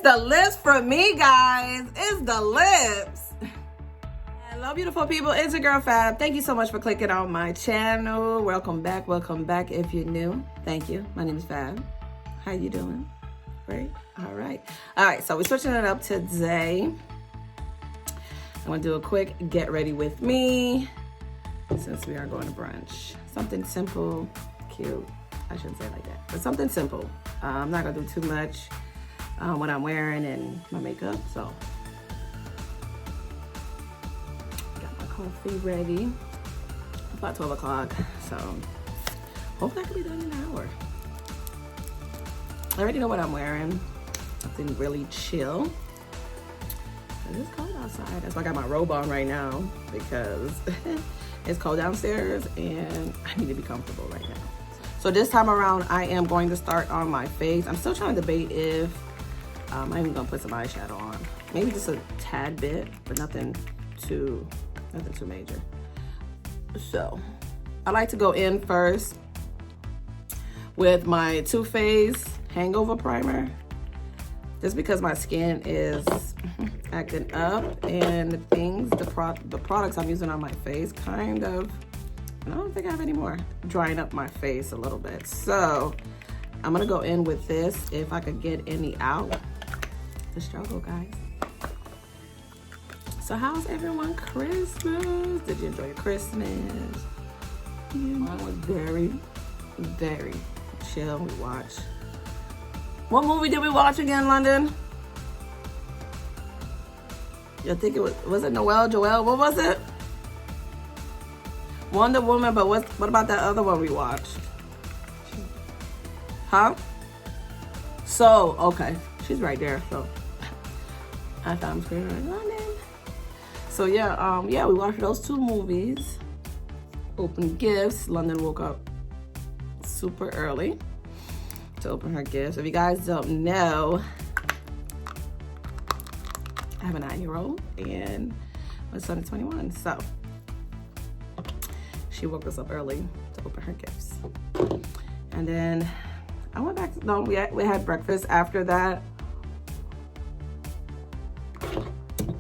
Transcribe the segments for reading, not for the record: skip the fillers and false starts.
The lips for me, guys. It's the lips. Hello, beautiful people. It's your girl Fab. Thank you so much for clicking on my channel. Welcome back. Welcome back if you're new. Thank you. My name is Fab. How you doing? Great. All right. So we're switching it up today. I'm going to do a quick get ready with me since we are going to brunch. Something simple, cute. I shouldn't say it like that, but something simple. I'm not going to do too much. What I'm wearing and my makeup, so got my coffee ready. It's about 12 o'clock, so hopefully I can be done in an hour. I already know what I'm wearing. Something really chill. It's cold outside. That's why I got my robe on right now because it's cold downstairs and I need to be comfortable right now. So this time around, I am going to start on my face. I'm still trying to debate if I'm even gonna put some eyeshadow on. Maybe just a tad bit, but nothing too major. So I like to go in first with my Too Faced Hangover primer, just because my skin is acting up and the products I'm using on my face kind of, I don't think I have any more, drying up my face a little bit. So I'm gonna go in with this if I could get any out. The struggle, guys. So how's everyone Christmas? Did you enjoy your Christmas? Mine was very, very chill. We watched. What movie did we watch again, London? I think it was it Noel, Joel? What was it? Wonder Woman, but what about that other one we watched? Huh? So, okay. She's right there, so I thought I'm screaming London. So yeah, we watched those two movies. Opened gifts. London woke up super early to open her gifts. If you guys don't know, I have a 9-year-old and my son is 21. So she woke us up early to open her gifts. And then I went back, no, we had breakfast after that.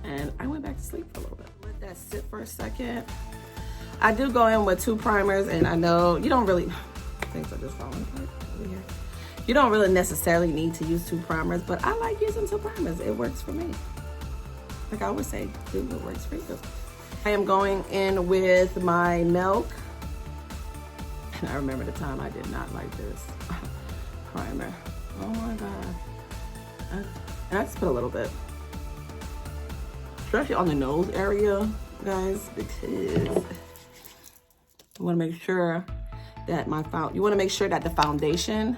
And I went back to sleep for a little bit. Let that sit for a second. I do go in with 2 primers, and I know you don't really, things are just falling apart over here. You don't really necessarily need to use 2 primers, but I like using 2 primers. It works for me. Like I always say, do what works for you. I am going in with my Milk. And I remember the time I did not like this primer. Oh my God. And I just put a little bit. Especially on the nose area, guys, because you want to make sure that the foundation,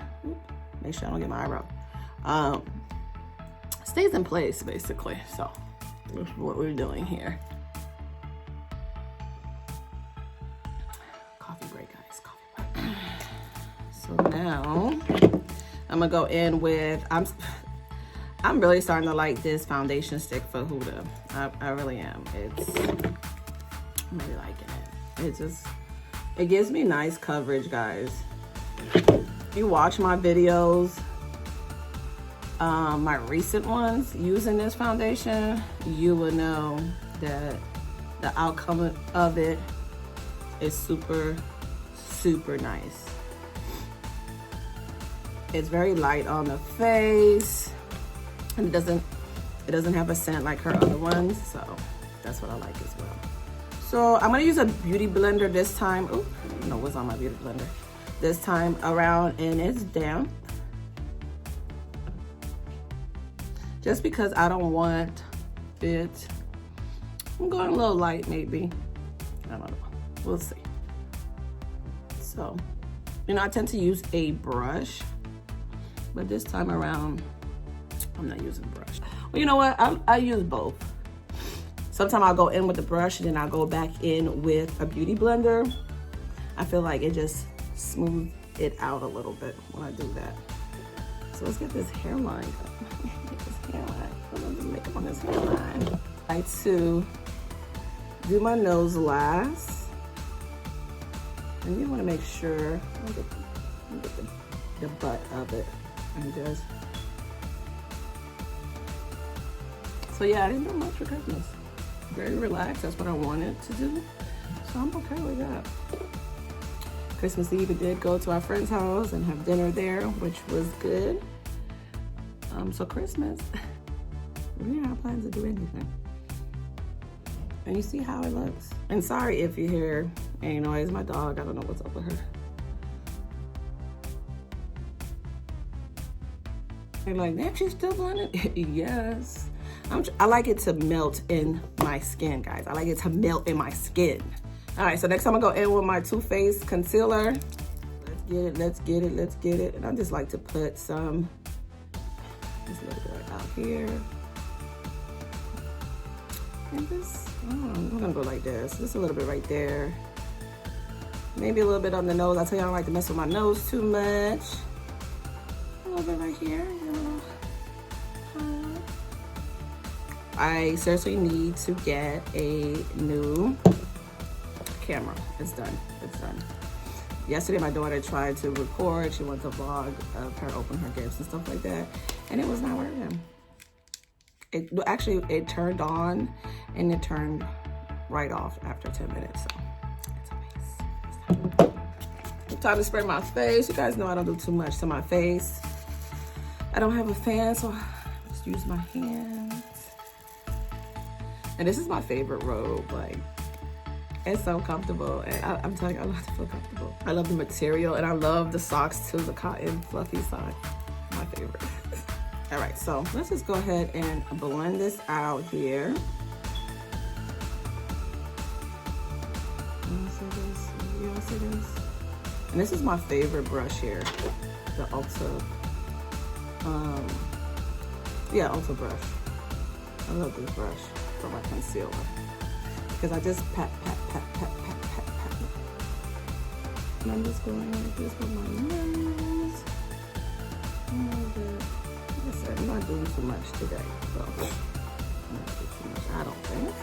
make sure I don't get my eyebrow, stays in place, basically. So that's what we're doing here. Coffee break, guys, coffee break. So now I'm gonna go in with, I'm really starting to like this foundation stick for Huda. I really am. I'm really liking it. It gives me nice coverage, guys. If you watch my videos, my recent ones using this foundation, you will know that the outcome of it is super, super nice. It's very light on the face. And it doesn't have a scent like her other ones, so that's what I like as well. So I'm gonna use a beauty blender this time. Oh, no, what's on my beauty blender? This time around, and it's damp. Just because I don't want it. I'm going a little light, maybe. I don't know. We'll see. So, I tend to use a brush, but this time around, I'm not using brush. Well, you know what? I use both. Sometimes I'll go in with the brush and then I'll go back in with a beauty blender. I feel like it just smooths it out a little bit when I do that. So let's get this hairline. Get this hairline. I'm gonna do makeup on this hairline. I like to do my nose last. And you want to make sure, get the butt of it and just So yeah, I didn't do much for Christmas. Very relaxed. That's what I wanted to do. So I'm okay with that. Christmas Eve, we did go to our friend's house and have dinner there, which was good. So Christmas, we didn't have plans to do anything. And you see how it looks. And sorry if you hear any noise. My dog, I don't know what's up with her. You're like, damn, she's still blending? Yes. I like it to melt in my skin, guys. I like it to melt in my skin. All right, so next I'm gonna go in with my Too Faced concealer. Let's get it, let's get it, let's get it. And I just like to put some, just a little bit out here. And just, I'm gonna go like this. Just a little bit right there. Maybe a little bit on the nose. I tell you I don't like to mess with my nose too much. A little bit right here. I seriously need to get a new camera. It's done. It's done. Yesterday, my daughter tried to record. She wanted to vlog of her opening her gifts and stuff like that, and it was not working. It turned on, and it turned right off after 10 minutes. So it's a waste. Time to spray my face. You guys know I don't do too much to my face. I don't have a fan, so I just use my hands. And this is my favorite robe. Like, it's so comfortable, and I'm telling you, I love to feel comfortable. I love the material, and I love the socks too, the cotton fluffy socks. My favorite. All right, so let's just go ahead and blend this out here. You see this? You all see this? And this is my favorite brush here, the Ulta. Yeah, Ulta brush. I love this brush for my concealer because I just pat. And I'm just going like this with my nose. Like I said, I'm not doing too much today, so I'm not doing too much, I don't think.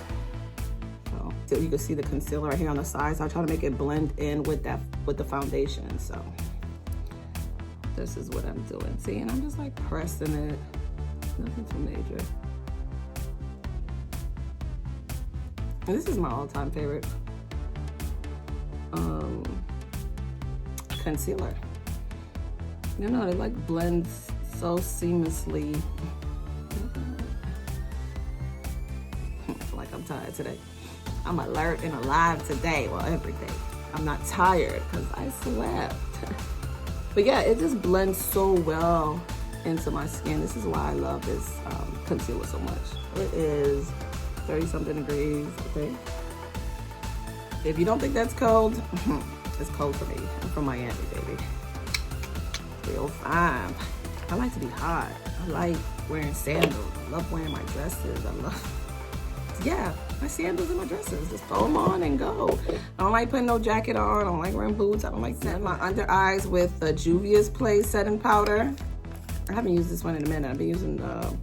So you can see the concealer right here on the side. So I try to make it blend in with the foundation. So this is what I'm doing. See, and I'm just like pressing it. Nothing too major. And this is my all-time favorite concealer. You know, it like blends so seamlessly. I feel like I'm tired today. I'm alert and alive today. Well, every day. I'm not tired because I slept. But yeah, it just blends so well into my skin. This is why I love this concealer so much. It is 30-something degrees, I think. If you don't think that's cold, it's cold for me. I'm from Miami, baby. Real fine. I like to be hot. I like wearing sandals. I love wearing my dresses. Yeah, my sandals and my dresses. Just throw them on and go. I don't like putting no jacket on. I don't like wearing boots. I don't like setting my under eyes with the Juvia's Place setting powder. I haven't used this one in a minute. I've been using the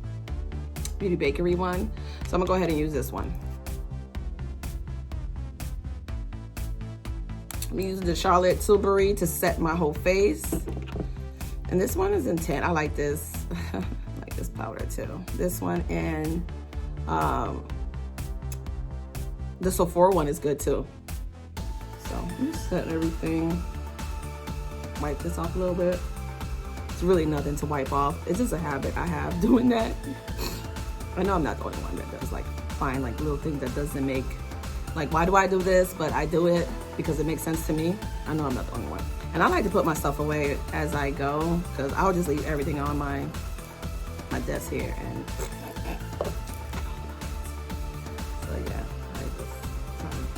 Beauty Bakery one. So I'm gonna go ahead and use this one. I'm using the Charlotte Tilbury to set my whole face. And this one is intense. I like this. I like this powder too. This one and the Sephora one is good too. So I'm just setting everything. Wipe this off a little bit. It's really nothing to wipe off. It's just a habit I have doing that. I know I'm not the only one that does like find like little things that doesn't make, like why do I do this? But I do it because it makes sense to me. I know I'm not the only one. And I like to put my stuff away as I go because I'll just leave everything on my desk here. And so yeah,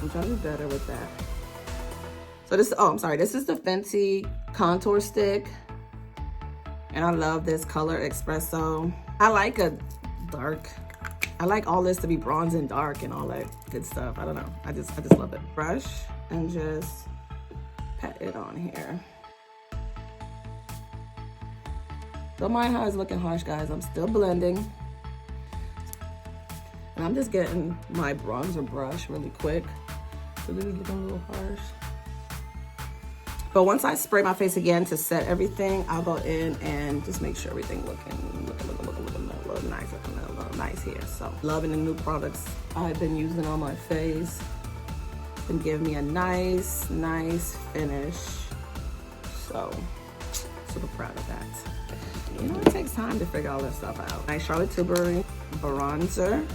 I'm trying to do better with that. So this, oh, I'm sorry. This is the Fenty contour stick. And I love this color, Expresso. I like a dark, I like all this to be bronze and dark and all that good stuff. I don't know, I just love it. Brush and just pat it on here. Don't mind how it's looking harsh, guys. I'm still blending. And I'm just getting my bronzer brush really quick. So this is looking a little harsh. But once I spray my face again to set everything, I'll go in and just make sure everything looking a little nice, looking a little nice here. So loving the new products I've been using on my face. Been giving me a nice finish. So super proud of that. You know, it takes time to figure all this stuff out. Nice Charlotte Tilbury bronzer,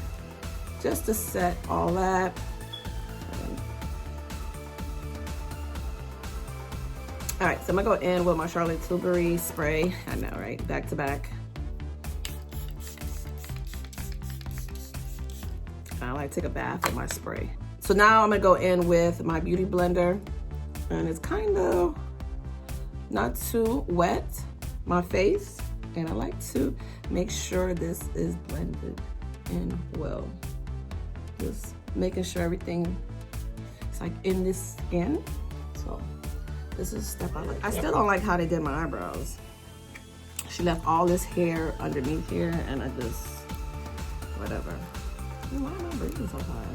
just to set all that. All right, so I'm gonna go in with my Charlotte Tilbury spray. I know, right? Back to back. I like to take a bath with my spray. So now I'm gonna go in with my beauty blender, and it's kind of not too wet, my face. And I like to make sure this is blended in well. Just making sure everything is like in the skin. So this is a step I like. I still don't like how they did my eyebrows. She left all this hair underneath here, and I just, whatever. Why am I breathing so hard?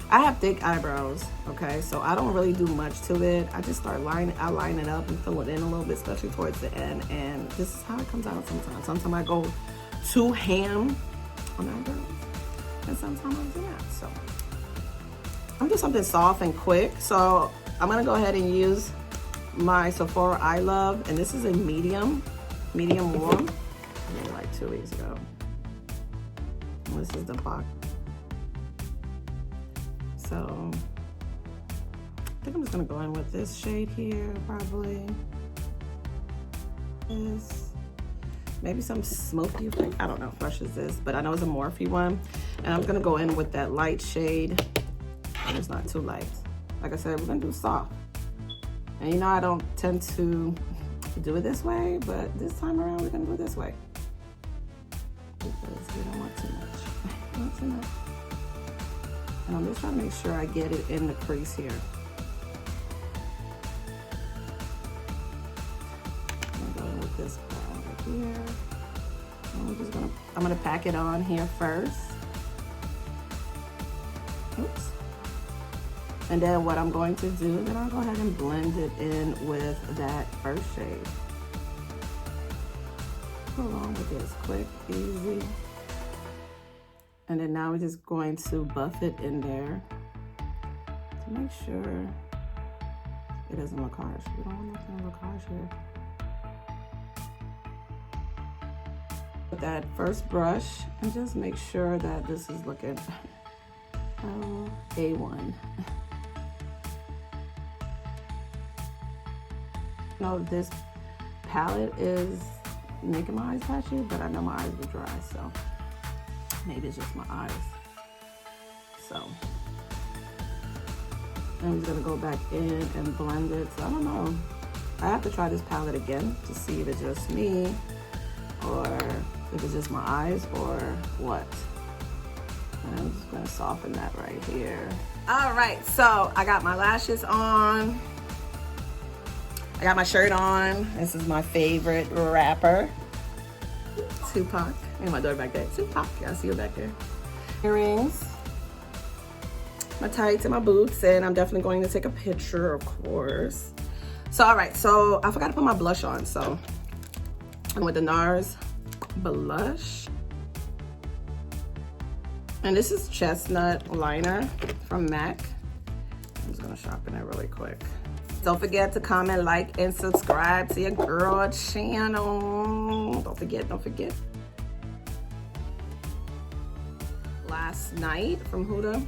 I have thick eyebrows, okay? So I don't really do much to it. I just start I line it up and fill it in a little bit, especially towards the end. And this is how it comes out sometimes. Sometimes I go too ham on eyebrows, and sometimes I do not. So I'm doing something soft and quick. So I'm gonna go ahead and use my Sephora I Love, and this is a medium warm. Maybe like 2 weeks ago. And this is the box. So I think I'm just gonna go in with this shade here, probably. This, maybe some smoky effect. I don't know if brush is this, but I know it's a Morphe one. And I'm gonna go in with that light shade. And it's not too light. Like I said, we're gonna do soft. And you know, I don't tend to do it this way, but this time around, we're gonna do it this way. Because we don't want too much. Not too much. And I'm just trying to make sure I get it in the crease here. I'm gonna go with this part right here. And I'm gonna pack it on here first. Oops. And then what I'm going to do, then I'll go ahead and blend it in with that first shade. Go along with this, quick, easy. And then now we're just going to buff it in there to make sure it doesn't look harsh. We don't want nothing to look harsh here. With that first brush, and just make sure that this is looking A1. No, this palette is making my eyes patchy, but I know my eyes are dry, so maybe it's just my eyes. So I'm just gonna go back in and blend it. So I don't know. I have to try this palette again to see if it's just me or if it's just my eyes or what. And I'm just gonna soften that right here. All right, so I got my lashes on. I got my shirt on. This is my favorite rapper, Tupac. And my daughter back there, Tupac. I see her back there. Earrings, my tights and my boots, and I'm definitely going to take a picture, of course. So, all right, so I forgot to put my blush on, so I'm with the NARS blush. And this is Chestnut Liner from MAC. I'm just gonna sharpen it really quick. Don't forget to comment, like, and subscribe to your girl channel. Don't forget. Last Night from Huda.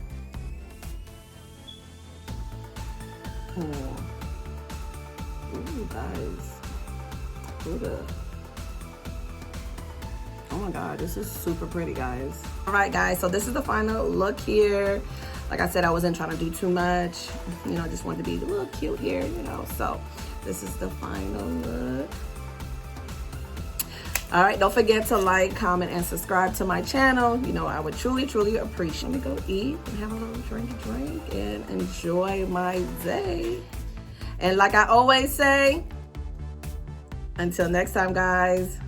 Ooh, guys. Huda. Oh my God, this is super pretty, guys. All right, guys, so this is the final look here. Like I said, I wasn't trying to do too much. You know, I just wanted to be a little cute here, you know. So this is the final look. All right, don't forget to like, comment, and subscribe to my channel. You know, I would truly, truly appreciate it. Let me go eat and have a little drink and enjoy my day. And like I always say, until next time, guys.